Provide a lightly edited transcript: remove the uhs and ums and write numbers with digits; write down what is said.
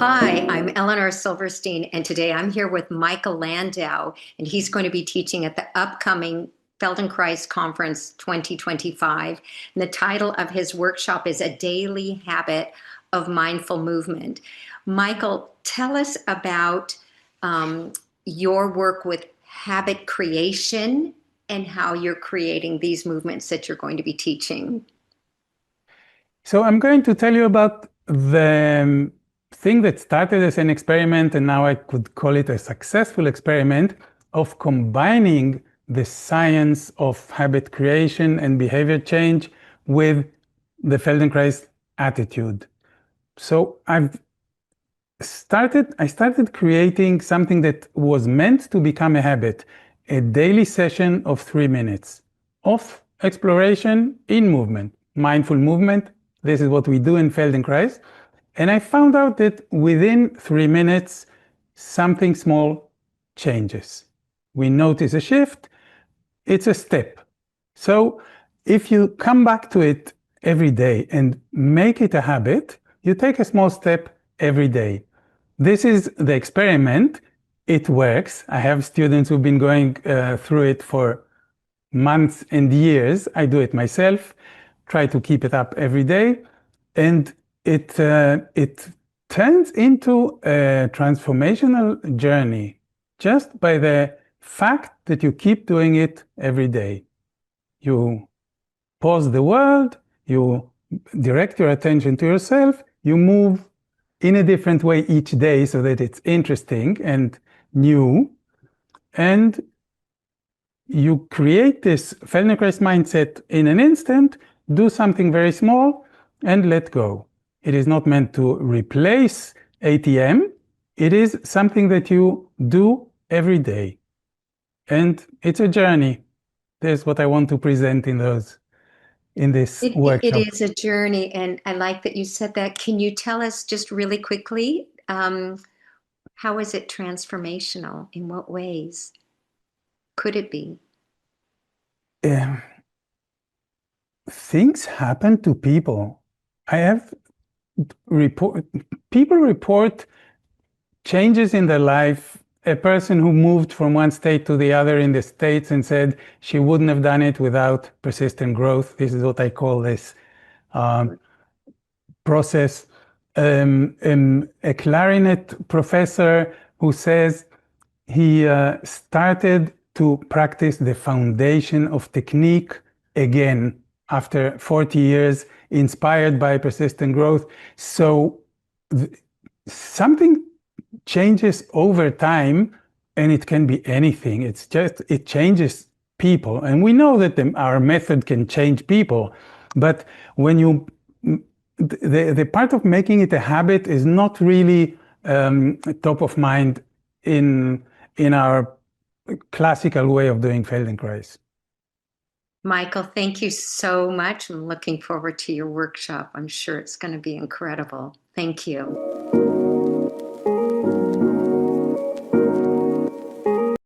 Hi, I'm Elinor Silverstein, and today I'm here with Michael Landau, and he's going to be teaching at the upcoming Feldenkrais Conference 2025. And the title of his workshop is A Daily Habit of Mindful Movement. Michael, tell us about your work with habit creation and how you're creating these movements that you're going to be teaching. So I'm going to tell you about the thing that started as an experiment, and now I could call it a successful experiment of combining the science of habit creation and behavior change with the Feldenkrais attitude. So I started creating something that was meant to become a habit, a daily session of 3 minutes of exploration in movement, mindful movement. This is what we do in Feldenkrais. And I found out that within 3 minutes, something small changes. We notice a shift, it's a step. So if you come back to it every day and make it a habit, you take a small step every day. This is the experiment. It works. I have students who've been going through it for months and years. I do it myself, try to keep it up every day. And it turns into a transformational journey just by the fact that you keep doing it every day. You pause the world, you direct your attention to yourself, you move in a different way each day so that it's interesting and new. And you create this Feldenkrais mindset in an instant, do something very small, and let go. It is not meant to replace ATM. It is something that you do every day. And it's a journey. That's what I want to present in this It workshop. is a journey, and I like that you said that. Can you tell us just really quickly, how is it transformational? In what ways could it be? Um, Things happen to people. I have people report changes in their life. A person who moved from one state to the other in the States and said she wouldn't have done it without persistent growth. This is what I call this process. A clarinet professor who says he started to practice the foundation of technique again after 40 years, inspired by persistent growth. So something changes over time, and it can be anything. It changes people. And we know that our method can change people. But when you, the part of making it a habit is not really top of mind in our classical way of doing Feldenkrais. Michael, thank you so much. I'm looking forward to your workshop. I'm sure it's going to be incredible. Thank you.